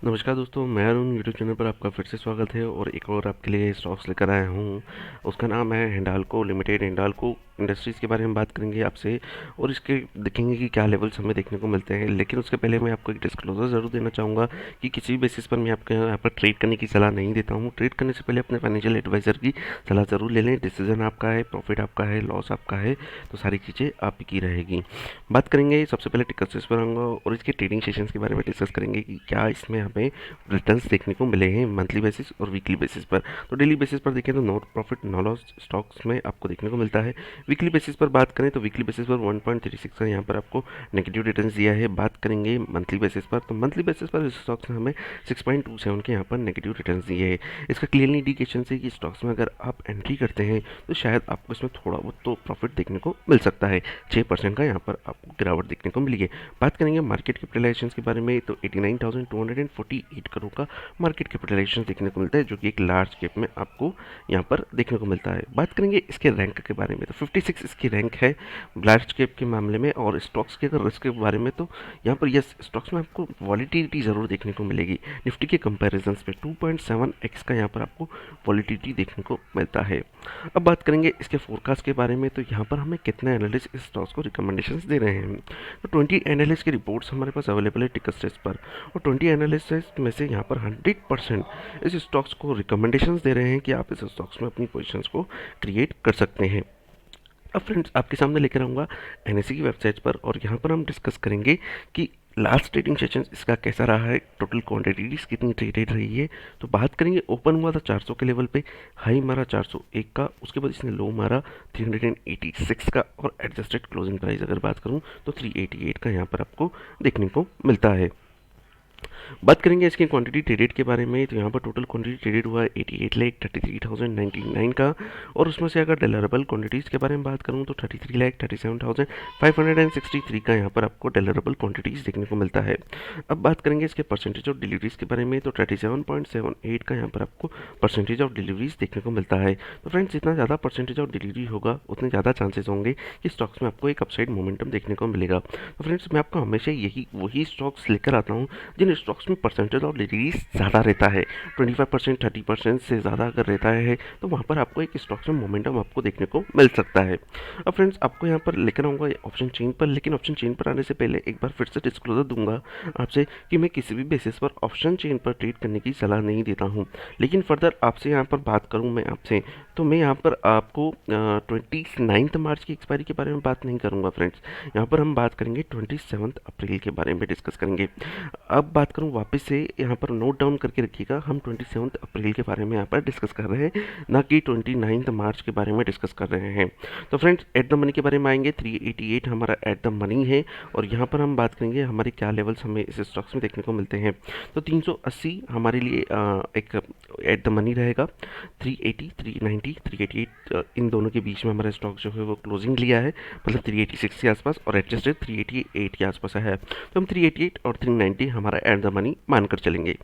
नमस्कार दोस्तों, मैं अरुण यूट्यूब चैनल पर आपका फिर से स्वागत है और एक और आपके लिए स्टॉक्स लेकर आया हूँ। उसका नाम है हिंडाल्को लिमिटेड। हिंडाल्को इंडस्ट्रीज़ के बारे में बात करेंगे आपसे और इसके देखेंगे कि क्या लेवल्स हमें देखने को मिलते हैं। लेकिन उसके पहले मैं आपको एक डिस्क्लोजर ज़रूर देना चाहूँगा कि किसी भी बेसिस पर मैं आपके यहाँ पर ट्रेड करने की सलाह नहीं देता हूँ। ट्रेड करने से पहले अपने फाइनेंशियल एडवाइज़र की सलाह ज़रूर ले लें। डिसीजन आपका है, प्रॉफिट आपका है, लॉस आपका है, तो सारी चीज़ें आप की रहेगी। बात करेंगे सबसे पहले टिकर्स पर आऊँगा और इसके ट्रेडिंग सेशंस के बारे में डिस्कस करेंगे कि क्या इसमें हमें रिटर्न्स देखने को मिले हैं मंथली बेसिस और वीकली बेसिस पर। तो डेली बेसिस पर देखें तो no profit no loss stocks में आपको देखने को मिलता है। वीकली बेसिस पर बात करें तो वीकली बेसिस पर 1.36 का यहाँ पर आपको नेगेटिव रिटर्न्स दिया है। बात करेंगे मंथली बेसिस पर, तो मंथली बेसिस पर स्टॉक्स ने हमें 6.27 के यहाँ पर नेगेटिव रिटर्न्स दिए हैं। इसका क्लियरली इंडिकेशन है कि स्टॉक्स में अगर आप एंट्री करते हैं तो शायद आपको इसमें थोड़ा बहुत तो प्रॉफिट देखने को मिल सकता है। 6% का यहाँ पर आपको गिरावट देखने को मिली है। बात करेंगे मार्केट कैपिटलाइजेशन के बारे में, तो 89,248 करोड़ का मार्केट कैपिटलाइजेशन देखने को मिलता है, जो कि एक लार्ज कैप में आपको यहाँ पर देखने को मिलता है। बात करेंगे इसके रैंक के बारे में, तो 56 इसकी रैंक है लार्ज कैप के मामले में। और स्टॉक्स के अगर रिस्क के बारे में, तो यहाँ पर यस स्टॉक्स में आपको वॉलिटिलिटी ज़रूर देखने को मिलेगी। निफ्टी के कंपैरिजन पे 2.7x का यहाँ पर आपको वॉलिटिलिटी देखने को मिलता है। अब बात करेंगे इसके फोरकास्ट के बारे में, तो यहाँ पर हमें कितने एनालिस्ट इस स्टॉक्स को रिकमेंडेशंस दे रहे हैं। तो 20 एनालिस्ट की रिपोर्ट्स हमारे पास अवेलेबल है टिकस्टेज पर, और 20 एनालिस्ट में से यहाँ पर 100% इस स्टॉक्स को रिकमेंडेशंस दे रहे हैं कि आप इस स्टॉक्स में अपनी पोजीशंस को क्रिएट कर सकते हैं। अब फ्रेंड्स आपके सामने लेकर आऊँगा एनएससी की वेबसाइट पर, और यहाँ पर हम डिस्कस करेंगे कि लास्ट ट्रेडिंग सेशन इसका कैसा रहा है, टोटल क्वांटिटीज कितनी ट्रेडेड रही है। तो बात करेंगे, ओपन हुआ था 400 के लेवल पे, हाई मारा 401 का, उसके बाद इसने लो मारा 386 का, और एडजस्टेड क्लोजिंग प्राइस अगर बात करूं तो 388 का यहाँ पर आपको देखने को मिलता है। बात करेंगे इसकी क्वांटिटी ट्रेडेड के बारे में, तो यहाँ पर टोटल क्वांटिटी ट्रेडेड हुआ है 88,33,099 का, और उसमें से अगर डिलरेबल क्वांटिटीज़ के बारे में बात करूँ तो 33,37,563 का यहाँ पर आपको डिलरेबल क्वांटिटीज़ देखने को मिलता है। अब बात करेंगे इसके परसेंटेज ऑफ डिलीवरीज़ के बारे में, तो 37.78 का यहाँ पर आपको परसेंटेज ऑफ डिलीवरीज़ देखने को मिलता है। तो फ्रेंड्स जितना ज़्यादा परसेंटेज ऑफ डिलीवरी होगा उतने ज़्यादा चांसेस होंगे कि स्टॉक्स में आपको एक अपसाइड मोमेंटम देखने को मिलेगा। तो फ्रेंड्स मैं आपको हमेशा वही स्टॉक्स लेकर आता हूँ जिन स्टॉक्स में परसेंटेज ऑफ डिलीवरीज ज़्यादा रहता है। 25%, 30% से ज़्यादा अगर रहता है तो वहाँ पर आपको एक स्टॉक्स में मोमेंटम आपको देखने को मिल सकता है। अब फ्रेंड्स आपको यहाँ पर लेकर आऊँगा ऑप्शन चेन पर, लेकिन ऑप्शन चेन पर आने से पहले एक बार फिर से डिस्क्लोजर दूंगा आपसे कि मैं किसी भी बेसिस पर ऑप्शन चेन पर ट्रेड करने की सलाह नहीं देता हूँ। लेकिन फर्दर आपसे यहाँ पर बात करूँ मैं आपसे, तो मैं यहाँ पर आपको 29 मार्च की एक्सपायरी के बारे में बात नहीं करूँगा फ्रेंड्स। यहाँ पर हम बात करेंगे 27 अप्रैल के बारे में डिस्कस करेंगे। अब बात करूँ वापस से, यहाँ पर नोट डाउन करके रखिएगा, हम 27 अप्रैल के बारे में यहाँ पर डिस्कस कर रहे हैं, ना कि 29 मार्च के बारे में डिस्कस कर रहे हैं। तो फ्रेंड्स एट द मनी के बारे में आएंगे, 388 हमारा एट द मनी है, और यहाँ पर हम बात करेंगे हमारे क्या लेवल्स हमें इस स्टॉक्स में देखने को मिलते हैं। तो 380 हमारे लिए एक एट द मनी रहेगा, 380, 390, 388 इन दोनों के बीच में हमारा स्टॉक जो है वो क्लोजिंग लिया है, मतलब 386 के आसपास, और एडजस्टेड 388 के आसपास है। तो हम 388 और 390 हमारा एट द मनी मानकर चलेंगे।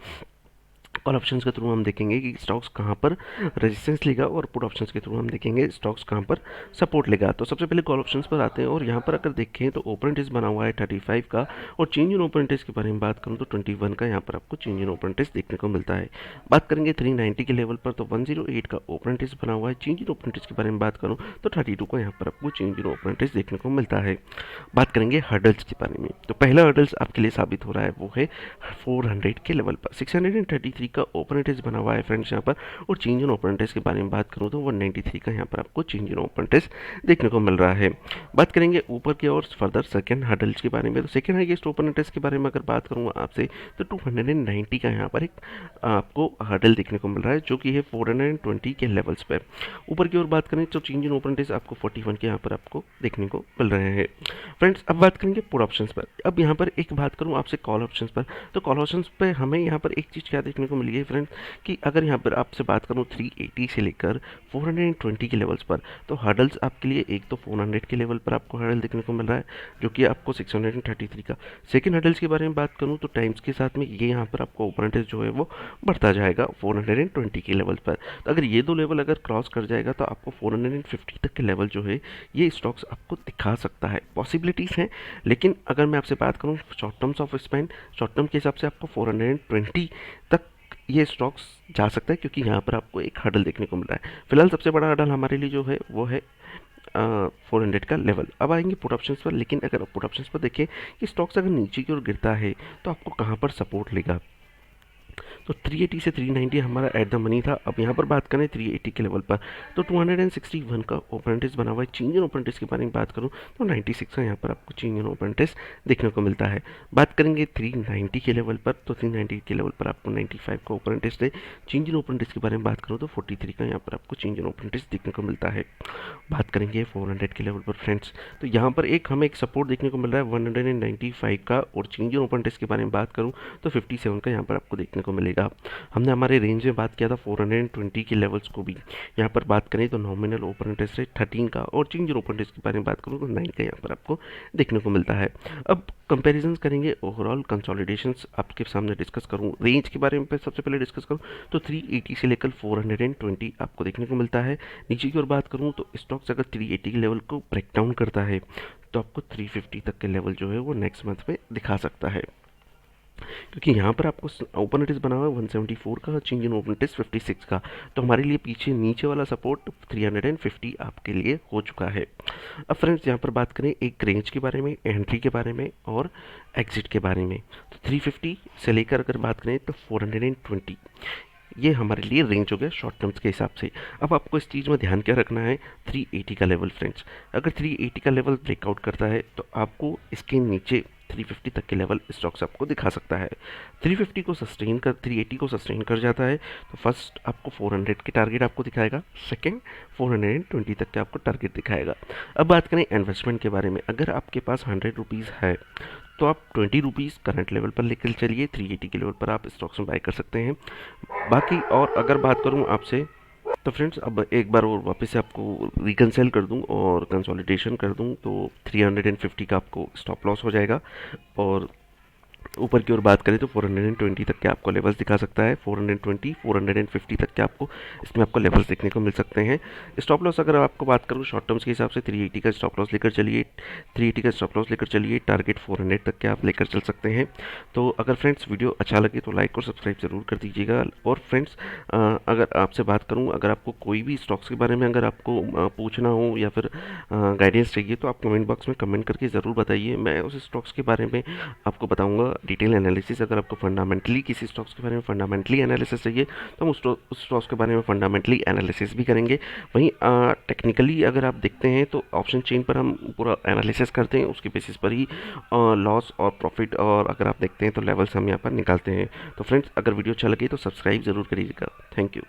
कॉल ऑप्शंस के थ्रू हम देखेंगे कि स्टॉक्स कहाँ पर रेजिस्टेंस लेगा, और पुट ऑप्शंस के थ्रू हम देखेंगे स्टॉक्स कहाँ पर सपोर्ट लेगा। तो सबसे पहले कॉल ऑप्शंस पर आते हैं, और यहाँ पर अगर देखें तो ओपन इंटरेस्ट बना हुआ है 35 का, और चेंज इन ओपन इंटरेस्ट के बारे में बात करूँ तो 21 का यहाँ पर आपको चेंज इन ओपन इंटरेस्ट देखने को मिलता है। बात करेंगे 390 के लेवल पर, तो 108 का ओपन इंटरेस्ट बना हुआ है। चेंज इन ओपन इंटरेस्ट के बारे में बात करूँ तो 32 का यहाँ पर आपको चेंज इन ओपन इंटरेस्ट देखने को मिलता है। बात करेंगे हर्डल्स के बारे में, तो पहला हर्डल्स आपके लिए साबित हो रहा है वो है 400 के लेवल पर। 633 का ओपन इंटरेस्ट बना हुआ है फ्रेंड्स यहाँ पर, और चेंज इन ओपन इंटरेस्ट के बारे में बात करूँ तो 193 का यहाँ पर आपको चेंज इन ओपन इंटरेस्ट देखने को मिल रहा है। बात करेंगे ऊपर की ओर फर्दर सेकंड हर्डल्स के बारे में, तो सेकंड हाईएस्ट ओपन इंटरेस्ट के बारे में अगर बात करूँगा आपसे, तो 290 का यहाँ पर एक आपको हर्डल देखने को मिल रहा है, जो कि है 420 के लेवल्स पर। ऊपर की ओर बात करें तो चेंज इन ओपन इंटरेस्ट आपको 41 के यहाँ पर आपको देखने को मिल रहे हैं फ्रेंड्स। अब बात करेंगे पुट ऑप्शंस पर। अब यहाँ पर एक बात करूँ आपसे कॉल ऑप्शंस पर, तो कॉल ऑप्शंस पर हमें यहाँ पर एक चीज़ क्या देखने को मिली है फ्रेंड्स कि अगर यहाँ पर आपसे बात करूँ 380 से लेकर 420 के लेवल्स पर, तो हर्डल्स आपके लिए एक तो 400 के लेवल पर आपको हर्डल देखने को मिल रहा है जो कि आपको 633 का। सेकेंड हर्डल्स के बारे में बात करूँ तो टाइम्स के साथ में ये यहाँ पर आपको ओपन इंटरेस्ट जो है वो बढ़ता जाएगा 420 के लेवल पर। तो अगर ये दो लेवल अगर क्रॉस कर जाएगा तो आपको 450 तक के लेवल जो है ये स्टॉक्स आपको दिखा सकता है। पॉसिबिलिटीज़ हैं, लेकिन अगर मैं आपसे बात करूँ short terms of spend, short term के हिसाब से आपको 420 तक ये स्टॉक्स जा सकता है, क्योंकि यहाँ पर आपको एक हर्डल देखने को मिल रहा है। फिलहाल सबसे बड़ा हर्डल हमारे लिए जो है वो है 400 का लेवल। अब आएंगे पुट ऑप्शंस पर, लेकिन अगर पुट ऑप्शंस पर देखें कि स्टॉक्स अगर नीचे की ओर गिरता है तो आपको कहाँ पर सपोर्ट लेगा, तो 380 से 390 हमारा एट द मनी था। अब यहाँ पर बात करें 380 के लेवल पर, तो 261 का ओपन इंटरेस्ट बना हुआ है। चेंज इन ओपन इंटरेस्ट के बारे में बात करूँ तो 96 का यहाँ पर आपको चेंज इन ओपन इंटरेस्ट देखने को मिलता है। बात करेंगे 390 के लेवल पर, तो 390 के लेवल पर आपको 95 का ओपन इंटरेस्ट है। चेंज इन ओपन इंटरेस्ट के बारे में बात करूँ तो 43 का यहाँ पर आपको चेंज इन ओपन इंटरेस्ट देखने को मिलता है। बात करेंगे 400 के लेवल पर फ्रेंड्स, तो यहाँ पर हमें एक सपोर्ट देखने को मिल रहा है 195 का, और चेंज इन ओपन इंटरेस्ट के बारे में बात करूँ तो 57 का यहाँ पर आपको देखने को मिलेगा। हमने हमारे रेंज में बात किया था 420 के लेवल्स को भी। यहाँ पर बात करें तो नॉमिनल ओपन इंटरेस्ट है 13 का, और चेंज इन ओपन इंटरेस्ट के बारे में बात करूँ तो 9 का यहाँ पर आपको देखने को मिलता है। अब कंपैरिजंस करेंगे, ओवरऑल कंसोलिडेशंस आपके सामने डिस्कस करूँ। रेंज के बारे में सबसे पहले डिस्कस करूँ तो 380 से लेकर 420 आपको देखने को मिलता है। नीचे की ओर बात करूँ तो स्टॉक्स अगर 380 के लेवल को ब्रेक डाउन करता है तो आपको 350 तक के लेवल जो है वो नेक्स्ट मंथ में दिखा सकता है, क्योंकि यहाँ पर आपको ओपन इंटरेस्ट बना हुआ है 174 का, चेंज इन ओपन इंटरेस्ट 56 का। तो हमारे लिए पीछे नीचे वाला सपोर्ट 350 आपके लिए हो चुका है। अब फ्रेंड्स यहाँ पर बात करें एक रेंज के बारे में, एंट्री के बारे में और एग्जिट के बारे में, तो 350 से लेकर अगर बात करें तो 420 ये हमारे लिए रेंज हो गया शॉर्ट टर्म्स के हिसाब से। अब आपको इस चीज़ में ध्यान क्या रखना है, 380 का लेवल फ्रेंड्स, अगर 380 का लेवल ब्रेकआउट करता है तो आपको इसके नीचे 350 तक के लेवल स्टॉक्स आपको दिखा सकता है। 380 को सस्टेन कर जाता है तो फर्स्ट आपको 400 के टारगेट आपको दिखाएगा, सेकंड 420 तक के आपको टारगेट दिखाएगा। अब बात करें इन्वेस्टमेंट के बारे में, अगर आपके पास 100 रुपीज़ है तो आप 20 रुपीज़ करंट लेवल पर लेकर चलिए, 380 के लेवल पर आप स्टॉक्स में बाय कर सकते हैं। बाकी और अगर बात करूं आपसे तो फ्रेंड्स अब एक बार और वापस से आपको रिकंसाइल कर दूं और कंसोलिडेशन कर दूं, तो 350 का आपको स्टॉप लॉस हो जाएगा, और ऊपर की ओर बात करें तो 420 तक के आपको लेवल्स दिखा सकता है। 420 450 तक के आपको इसमें आपको लेवल्स देखने को मिल सकते हैं। स्टॉप लॉस अगर आपको बात करूँ शॉर्ट टर्म्स के हिसाब से 380 का स्टॉप लॉस लेकर चलिए, 380 का स्टॉप लॉस लेकर चलिए, टारगेट 400 तक के आप लेकर चल सकते हैं। तो अगर फ्रेंड्स वीडियो अच्छा लगे तो लाइक और सब्सक्राइब ज़रूर कर दीजिएगा। और फ्रेंड्स अगर आपसे बात करूँ, अगर आपको कोई भी स्टॉक्स के बारे में अगर आपको पूछना हो या फिर गाइडेंस चाहिए तो आप कमेंट बॉक्स में कमेंट करके ज़रूर बताइए, मैं उस स्टॉक्स के बारे में आपको बताऊँगा डिटेल एनालिसिस। अगर आपको फंडामेंटली किसी स्टॉक्स के बारे में फंडामेंटली एनालिसिस चाहिए तो हम उस स्टॉक्स के बारे में फंडामेंटली एनालिसिस भी करेंगे। वहीं टेक्निकली अगर आप देखते हैं तो ऑप्शन चेन पर हम पूरा एनालिसिस करते हैं, उसके बेसिस पर ही लॉस और प्रॉफिट और अगर आप देखते हैं तो लेवल्स हम यहाँ पर निकालते हैं। तो फ्रेंड्स अगर वीडियो अच्छा लगे तो सब्सक्राइब ज़रूर करिएगा। Thank you.